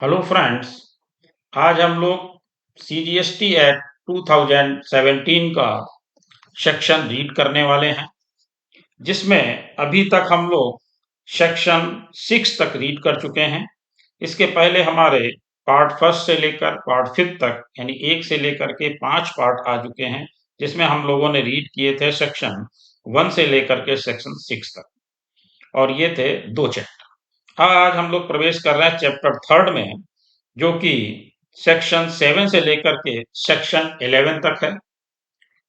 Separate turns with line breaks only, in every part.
Hello friends. आज हम लोग CGST एक्ट 2017 का सेक्शन रीड करने वाले हैं, जिसमें अभी तक हम लोग सेक्शन 6 तक रीड कर चुके हैं। इसके पहले हमारे पार्ट फर्स्ट से लेकर पार्ट 5 तक यानी 1 से लेकर के 5 पार्ट आ चुके हैं, जिसमें हम लोगों ने रीड किए थे सेक्शन 1 से लेकर के सेक्शन 6 तक, और ये थे 2 चैप्टर। आज हम लोग प्रवेश कर रहे हैं चैप्टर 3 में, जो कि सेक्शन 7 से लेकर के सेक्शन 11 तक है,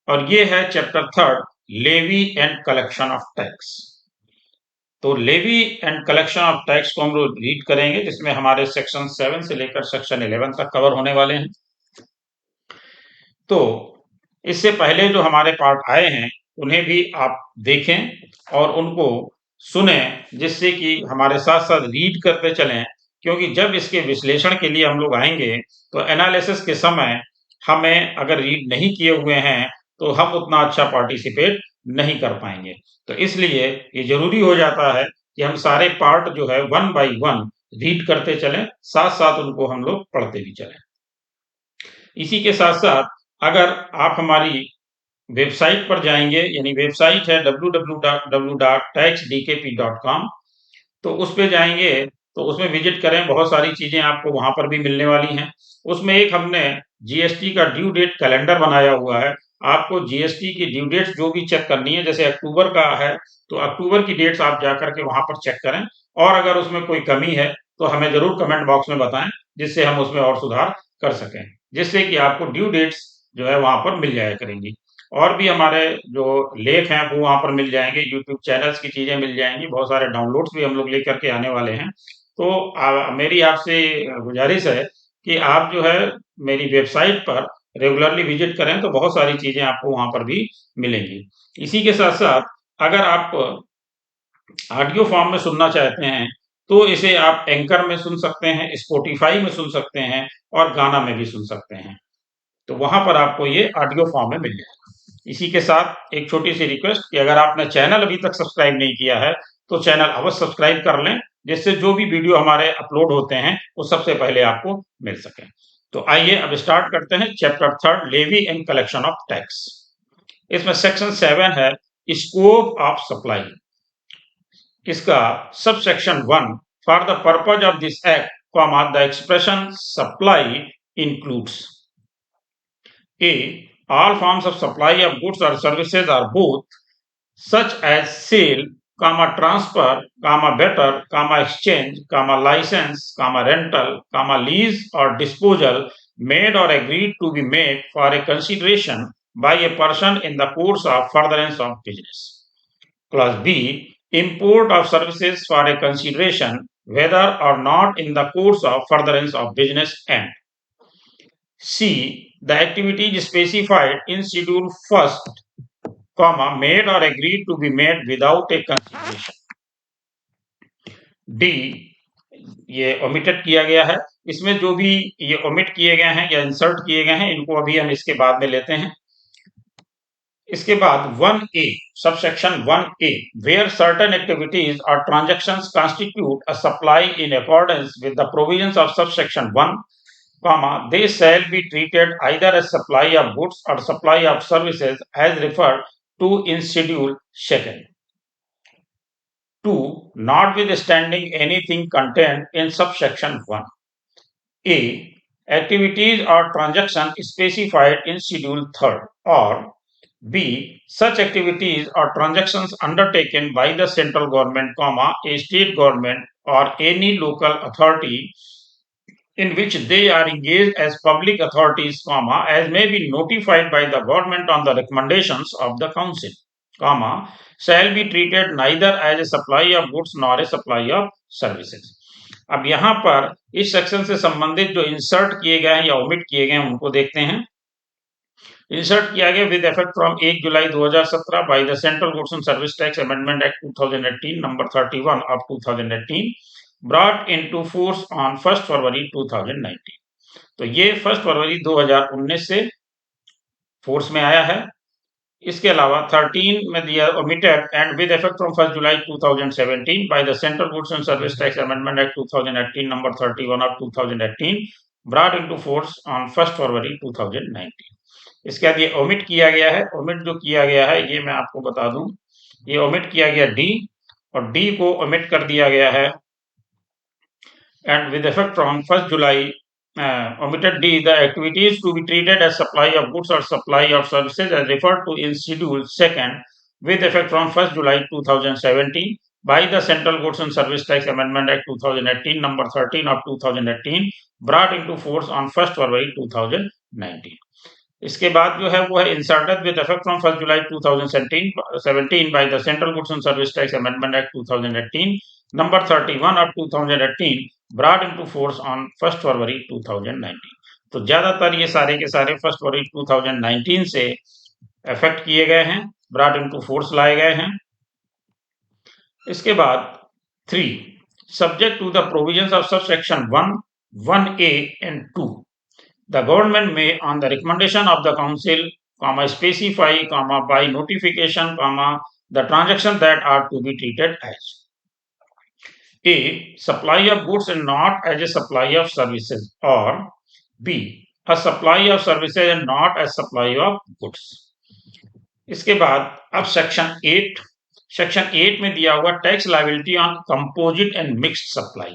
और ये है chapter 3 levy and collection of tax. तो levy and collection of tax को हम लोग रीड करेंगे, जिसमें हमारे सेक्शन 7 से लेकर सेक्शन 11 तक कवर होने वाले हैं। तो इससे पहले जो हमारे पार्ट आए हैं उन्हें भी आप देखें और उनको सुने, जिससे कि हमारे साथ साथ रीड करते चलें, क्योंकि जब इसके विश्लेषण के लिए हम लोग आएंगे तो एनालिसिस के समय हमें अगर रीड नहीं किए हुए हैं तो हम उतना अच्छा पार्टिसिपेट नहीं कर पाएंगे। तो इसलिए ये जरूरी हो जाता है कि हम सारे पार्ट जो है 1 बाय 1 रीड करते चलें, साथ साथ उनको हम लोग पढ़ते भी चलें। इसी के साथ साथ अगर आप हमारी वेबसाइट पर जाएंगे, यानी वेबसाइट है www.taxdkp.com, तो उस पे जाएंगे तो उसमें विजिट करें, बहुत सारी चीजें आपको वहां पर भी मिलने वाली हैं। उसमें एक हमने जीएसटी का ड्यू डेट कैलेंडर बनाया हुआ है। आपको जीएसटी की ड्यू डेट्स जो भी चेक करनी है, जैसे अक्टूबर का है तो अक्टूबर की डेट्स आप जाकर के वहां पर चेक करें, और अगर उसमें कोई कमी है तो हमें जरूर कमेंट बॉक्स में बताएं, जिससे हम उसमें और सुधार कर सकें, जिससे कि आपको ड्यू डेट्स जो है वहां पर मिल जाया करेंगी। और भी हमारे जो लेख हैं वो वहां पर मिल जाएंगे, यूट्यूब चैनल्स की चीजें मिल जाएंगी, बहुत सारे डाउनलोड्स भी हम लोग लेकर के आने वाले हैं। तो मेरी आपसे गुजारिश है कि आप जो है मेरी वेबसाइट पर रेगुलरली विजिट करें, तो बहुत सारी चीजें आपको वहां पर भी मिलेंगी। इसी के साथ साथ अगर आप ऑडियो फॉर्म में सुनना चाहते हैं तो इसे आप एंकर में सुन सकते हैं, स्पॉटिफाई में सुन सकते हैं, और गाना में भी सुन सकते हैं। तो वहां पर आपको ये ऑडियो फॉर्म में मिल जाएगा। इसी के साथ एक छोटी सी रिक्वेस्ट कि अगर आपने चैनल अभी तक सब्सक्राइब नहीं किया है तो चैनल अवश्य सब्सक्राइब कर लें, जिससे जो भी वीडियो हमारे अपलोड होते हैं वो सबसे पहले आपको मिल सके। तो आइए अब स्टार्ट करते हैं chapter 3 levy and collection of tax. इसमें सेक्शन 7 है स्कोप ऑफ सप्लाई। इसका sub section 1 for the purpose of this act, the expression supply includes A. All forms of supply of goods or services are both, such as sale, transfer, better, exchange, license, rental, lease or disposal, made or agreed to be made for a consideration by a person in the course of furtherance of business. Clause B. Import of services for a consideration, whether or not in the course of furtherance of business end. C. The activity specified in Schedule First, made or agreed to be made without a consideration. D. ये omitted किया गया है। इसमें जो भी ये omit किए गए हैं या insert किए गए हैं, इनको अभी हम इसके बाद में लेते हैं। इसके बाद 1A, subsection 1A, where certain activities or transactions constitute a supply in accordance with the provisions of subsection 1, they shall be treated either as supply of goods or supply of services as referred to in Schedule 2. 2. Notwithstanding anything contained in subsection 1. A. Activities or transactions specified in Schedule 3, or B. Such activities or transactions undertaken by the central government, a state government or any local authority in which they are engaged as public authorities, as may be notified by the government on the recommendations of the council, shall be treated neither as a supply of goods nor a supply of services. अब यहाँ पर इस section से संबंधित जो insert किए गए हैं या ओमिट किए गए हैं उनको देखते हैं। इंसर्ट किया गया with effect from 1 July 2017 by the central goods and service tax amendment act 2018 number 31 of 2018, brought into force on 1 फरवरी 2019। तो ये 1 फरवरी 2019 से फोर्स में आया है। इसके अलावा 13 में दिया omitted and with effect from 1st July 2017 by the Central Goods and Service Tax Amendment Act 2018 number 31 of 2018 brought into force on 1st February 2019. इसके बाद ये ओमिट किया गया है। ओमिट जो किया गया है ये मैं आपको बता दूं, ये ओमिट किया गया डी, और डी को ओमिट कर दिया गया है and with effect from 1st July, omitted D, the activities to be treated as supply of goods or supply of services as referred to in Schedule 2nd with effect from 1st July 2017 by the Central Goods and Service Tax Amendment Act 2018 number 13 of 2018 brought into force on 1st February 2019. इसके बाद जो है वो है inserted with effect from 1st July 2017 by the central goods and service tax amendment act 2018 number 31 of 2018 brought into force on 1st फरवरी 2019। तो ज्यादातर ये सारे के सारे 1st फरवरी 2019 से इफेक्ट किए गए हैं, ब्रॉट इनटू फोर्स लाए गए हैं। इसके बाद 3 subject to the provisions of sub section 1, 1A and 2, the government may, on the recommendation of the council, specify, by notification, the transactions that are to be treated as A. Supply of goods and not as a supply of services, or B. A supply of services and not as supply of goods. इसके बाद अब section 8 में दिया हुआ tax liability on composite and mixed supply.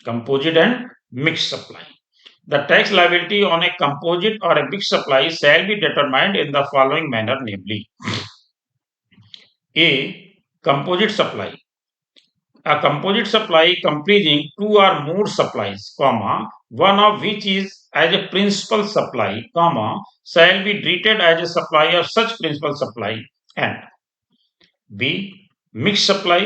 Composite and mixed supply, the tax liability on a composite or a mixed supply shall be determined in the following manner, namely: A. Composite supply. A composite supply comprising two or more supplies, one of which is as a principal supply, shall be treated as a supply of such principal supply. And B. Mixed supply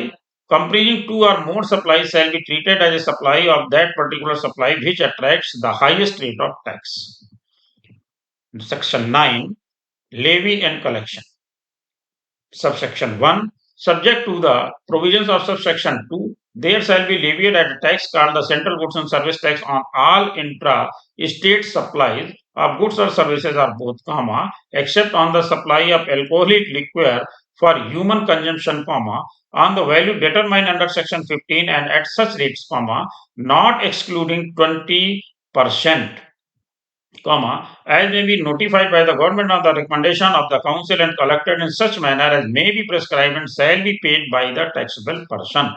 comprising two or more supplies shall be treated as a supply of that particular supply which attracts the highest rate of tax. Section 9, levy and collection. Subsection 1, subject to the provisions of subsection 2, there shall be levied at a tax called the Central Goods and Service Tax on all intra-state supplies of goods or services or both, except on the supply of alcoholic liquor for human consumption, on the value determined under section 15 and at such rates, not excluding 20%, as may be notified by the government on the recommendation of the council and collected in such manner as may be prescribed and shall be paid by the taxable person.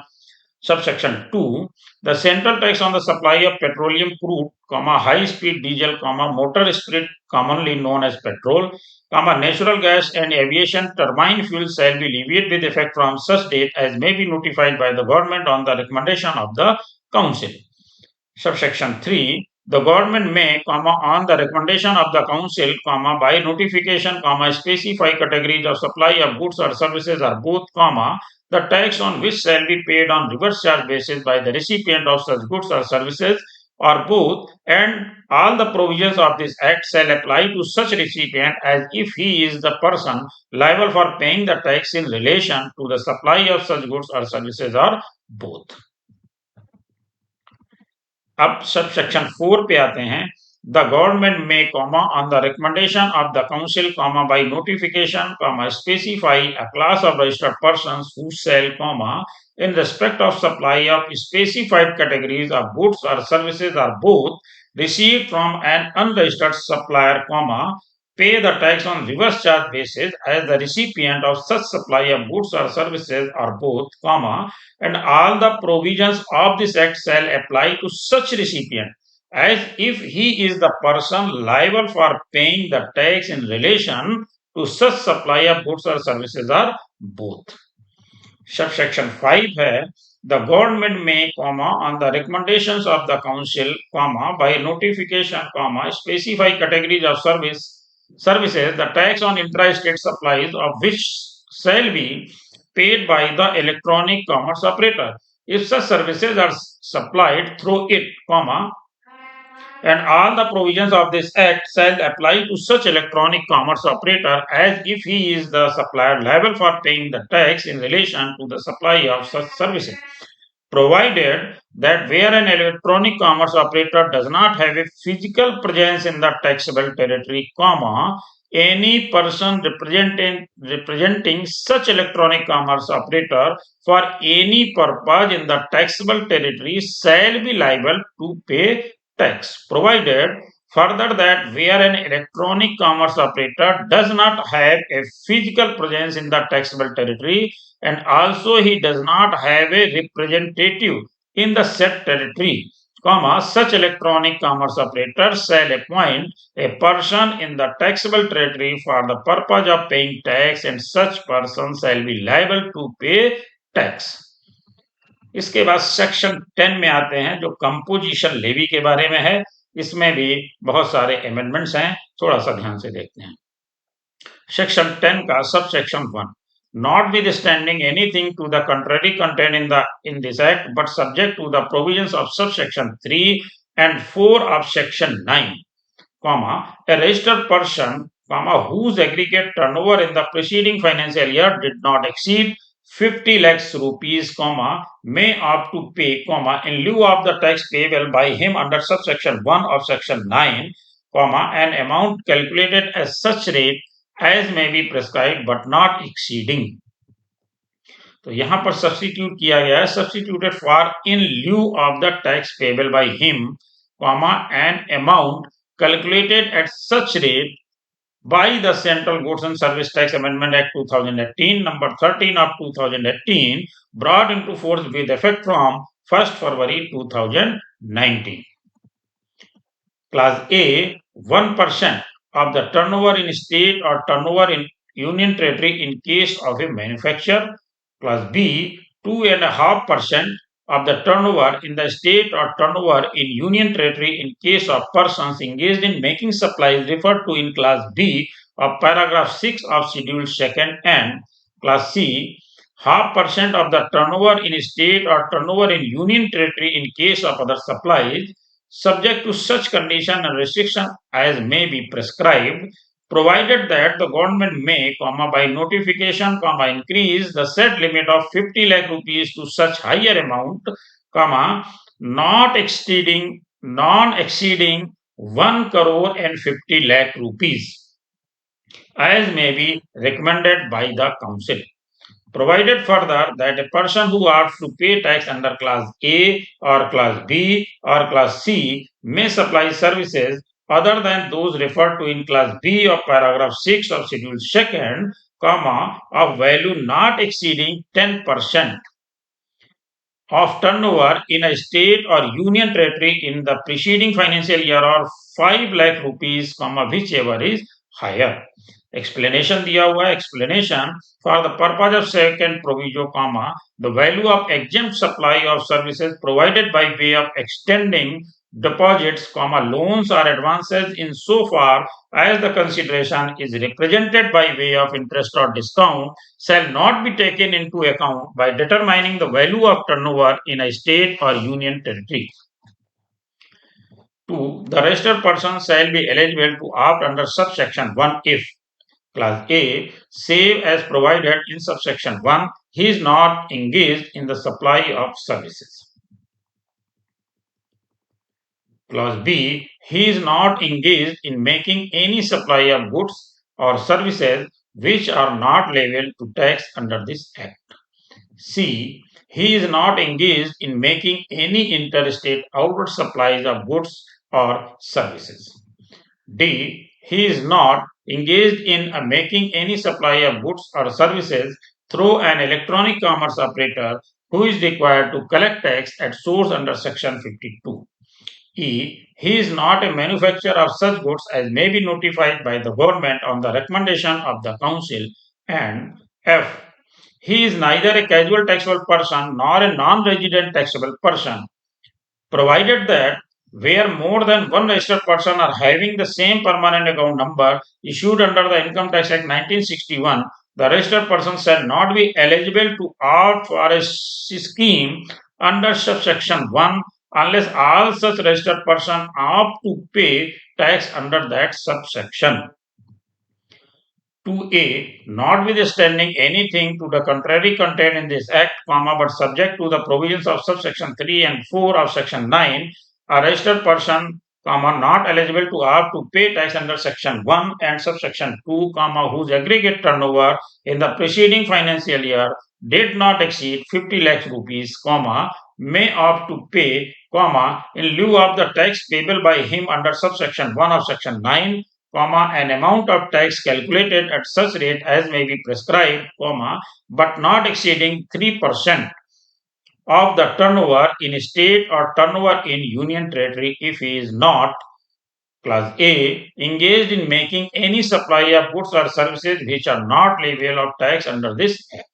Subsection 2, the central tax on the supply of petroleum crude, high-speed diesel, motor spirit commonly known as petrol, natural gas and aviation turbine fuel shall be levied with effect from such date as may be notified by the government on the recommendation of the council. Subsection 3, the government may, on the recommendation of the council, by notification, specify categories of supply of goods or services or both, the tax on which shall be paid on reverse charge basis by the recipient of such goods or services or both, and all the provisions of this act shall apply to such recipient as if he is the person liable for paying the tax in relation to the supply of such goods or services or both. अब sub section 4 पे आते हैं। The government may, on the recommendation of the council, by notification, specify a class of registered persons who shall, in respect of supply of specified categories of goods or services or both received from an unregistered supplier, pay the tax on reverse charge basis as the recipient of such supply of goods or services or both, and all the provisions of this act shall apply to such recipient as if he is the person liable for paying the tax in relation to such supply of goods or services or both. Subsection 5 है, the government may, on the recommendations of the council, by notification, specify categories of services, the tax on intra-state supplies of which shall be paid by the electronic commerce operator if such services are supplied through it, and all the provisions of this act shall apply to such electronic commerce operator as if he is the supplier liable for paying the tax in relation to the supply of such services, provided that where an electronic commerce operator does not have a physical presence in the taxable territory, any person representing such electronic commerce operator for any purpose in the taxable territory shall be liable to pay tax, provided further that where an electronic commerce operator does not have a physical presence in the taxable territory and also he does not have a representative in the said territory, such electronic commerce operator shall appoint a person in the taxable territory for the purpose of paying tax and such person shall be liable to pay tax. इसके बाद section 10 में आते हैं जो composition levy के बारे में है। इसमें भी बहुत सारे अमेंडमेंट्स हैं, थोड़ा सा ध्यान से देखते हैं। सेक्शन 10 का सब section 1, notwithstanding anything to the contrary contained in this act but subject to the provisions of subsection 3 and 4 of section 9, a registered person, whose aggregate turnover in the preceding financial year did not exceed 50 lakhs rupees, may opt to pay, in lieu of the tax payable by him under subsection 1 of section 9, an amount calculated as such rate as may be prescribed but not exceeding. तो यहां पर substitute किया गया है, substituted for in lieu of the tax payable by him, an amount calculated at such rate by the Central Goods and Service Tax Amendment Act 2018, number 13 of 2018, brought into force with effect from 1st February 2019. Class A, 1% of the turnover in state or turnover in union territory in case of a manufacturer. Class B, 2.5% of the turnover in the state or turnover in union territory in case of persons engaged in making supplies referred to in Class B of paragraph 6 of Schedule 2nd, and Class C, 0.5% of the turnover in state or turnover in union territory in case of other supplies, subject to such condition and restriction as may be prescribed, provided that the government may, by notification, increase the said limit of 50 lakh rupees to such higher amount, not exceeding 1 crore and 50 lakh rupees, as may be recommended by the council. Provided further that a person who opts to pay tax under Class A or Class B or Class C may supply services other than those referred to in Class B of paragraph 6 of Schedule 2nd, of value not exceeding 10% of turnover in a state or union territory in the preceding financial year or 5 lakh rupees, whichever is higher. Explanation दिया हुआ है, explanation for the purpose of second proviso, the value of exempt supply of services provided by way of extending deposits, loans or advances in so far as the consideration is represented by way of interest or discount shall not be taken into account by determining the value of turnover in a state or union territory. 2. The registered person shall be eligible to opt under subsection 1 if Class A, save as provided in subsection 1, he is not engaged in the supply of services. Clause B, he is not engaged in making any supply of goods or services which are not liable to tax under this Act. C, he is not engaged in making any interstate outward supplies of goods or services. D, he is not engaged in making any supply of goods or services through an electronic commerce operator who is required to collect tax at source under section 52. E, he is not a manufacturer of such goods as may be notified by the government on the recommendation of the council. And F, he is neither a casual taxable person nor a non-resident taxable person, provided that where more than one registered person are having the same permanent account number issued under the Income Tax Act 1961, the registered person shall not be eligible to opt for a scheme under subsection 1 unless all such registered person opt to pay tax under that subsection. 2A, notwithstanding anything to the contrary contained in this Act, but subject to the provisions of subsection 3 and 4 of section 9, a registered person, not eligible to opt to pay tax under section 1 and subsection 2, whose aggregate turnover in the preceding financial year did not exceed 50 lakhs rupees, may opt to pay, in lieu of the tax payable by him under subsection 1 of section 9, an amount of tax calculated at such rate as may be prescribed, but not exceeding 3% of the turnover in state or turnover in union territory if he is not, clause A, engaged in making any supply of goods or services which are not liable of tax under this act.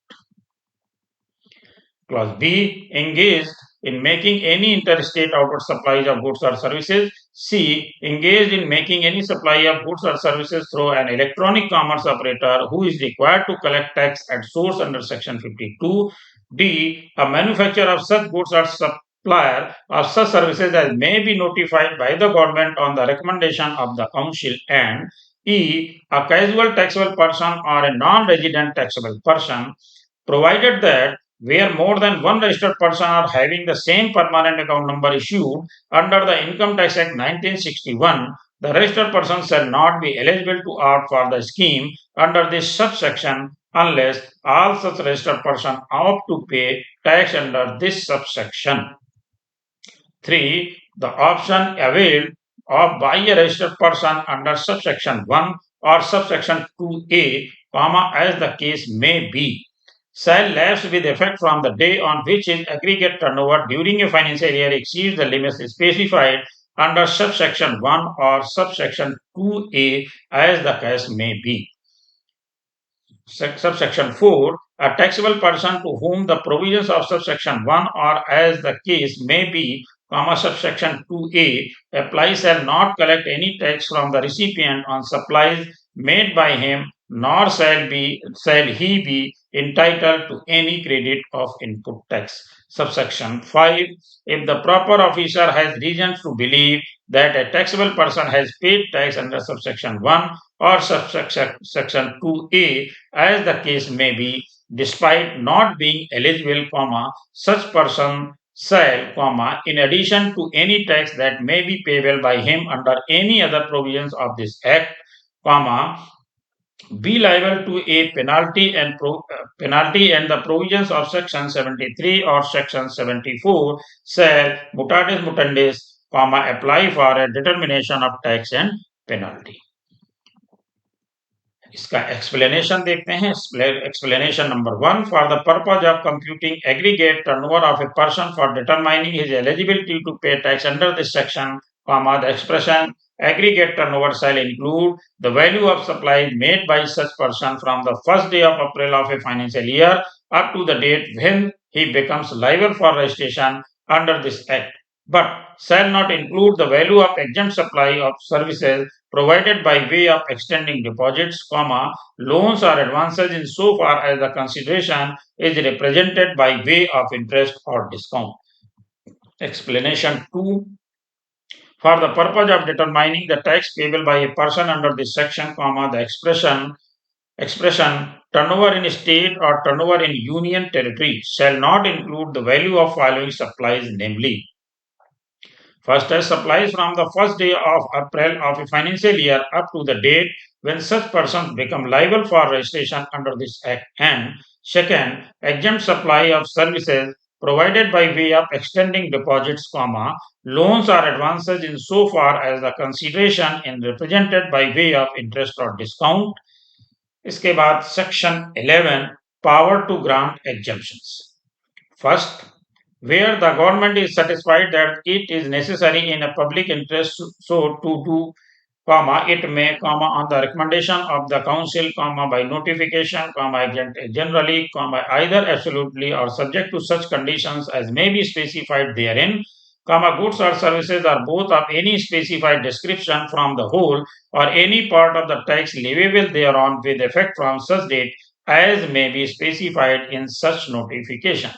Clause B, engaged in making any interstate outward supplies of goods or services. C, engaged in making any supply of goods or services through an electronic commerce operator who is required to collect tax at source under section 52. D, a manufacturer of such goods or supplier of such services as may be notified by the government on the recommendation of the council. And E, a casual taxable person or a non-resident taxable person, provided that where more than one registered person are having the same permanent account number issued under the Income Tax Act 1961, the registered person shall not be eligible to opt for the scheme under this subsection unless all such registered persons opt to pay tax under this subsection. 3. The option availed of by a registered person under subsection 1 or subsection 2A, as the case may be, shall lapse with effect from the day on which his aggregate turnover during a financial year exceeds the limits specified under subsection 1 or subsection 2A, as the case may be. Subsection 4, a taxable person to whom the provisions of subsection 1 or as the case may be, subsection 2A apply shall not collect any tax from the recipient on supplies made by him, nor shall he be entitled to any credit of input tax. Subsection 5, if the proper officer has reasons to believe that a taxable person has paid tax under subsection 1 or subsection 2A, as the case may be, despite not being eligible, such person shall, in addition to any tax that may be payable by him under any other provisions of this act, be liable to a penalty and the provisions of section 73 or section 74 shall mutatis mutandis, apply for a determination of tax and penalty. इसका explanation देखते हैं. Explanation number 1, for the purpose of computing aggregate turnover of a person for determining his eligibility to pay tax under this section, the expression aggregate turnover shall include the value of supplies made by such person from the first day of April of a financial year up to the date when he becomes liable for registration under this act, but shall not include the value of exempt supply of services provided by way of extending deposits, loans or advances in so far as the consideration is represented by way of interest or discount. Explanation 2, for the purpose of determining the tax payable by a person under this section, the expression turnover in state or turnover in union territory shall not include the value of following supplies, namely: first, as supplies from the first day of April of a financial year up to the date when such persons become liable for registration under this act, and second, exempt supply of services provided by way of extending deposits, loans or advances in so far as the consideration is represented by way of interest or discount. इसके बाद section 11, power to grant exemptions. First, where the government is satisfied that it is necessary in a public interest so to do, it may, on the recommendation of the council, by notification, generally, either absolutely or subject to such conditions as may be specified therein, goods or services or both of any specified description from the whole or any part of the tax leviable thereon with effect from such date as may be specified in such notification.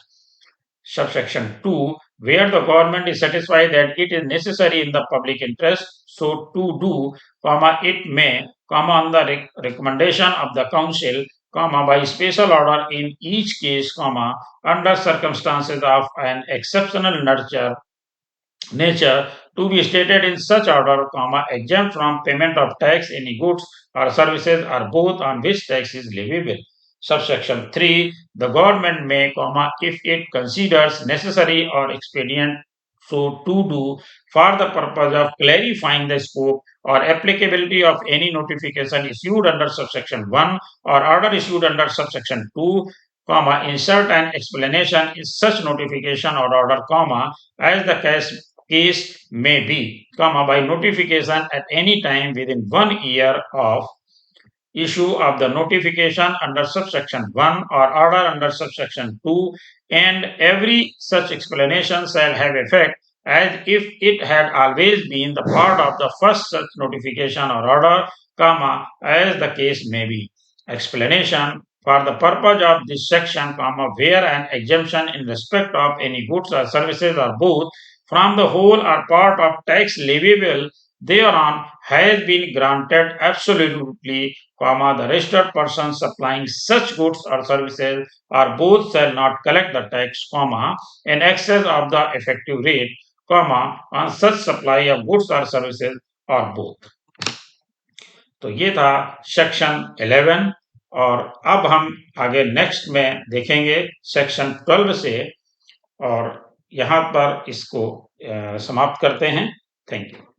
Subsection 2, where the government is satisfied that it is necessary in the public interest so to do, it may, on the recommendation of the council, by special order in each case, under circumstances of an exceptional nature, nature to be stated in such order, exempt from payment of tax any goods or services or both on which tax is leviable. Subsection 3. The government may, if it considers necessary or expedient so to do for the purpose of clarifying the scope or applicability of any notification issued under subsection 1 or order issued under subsection 2, insert an explanation in such notification or order, as the case may be, by notification at any time within 1 year of issue of the notification under subsection 1 or order under subsection 2, and every such explanation shall have effect as if it had always been the part of the first such notification or order, as the case may be. Explanation. For the purpose of this section, where an exemption in respect of any goods or services or both from the whole or part of tax leviable thereon has been granted absolutely, the registered person supplying such goods or services or both shall not collect the tax, in excess of the effective rate, on such supply of goods or services or both. तो ये था section 11 और अब हम आगे next में देखेंगे section 12 से और यहाँ पर इसको समाप्त करते हैं। Thank you.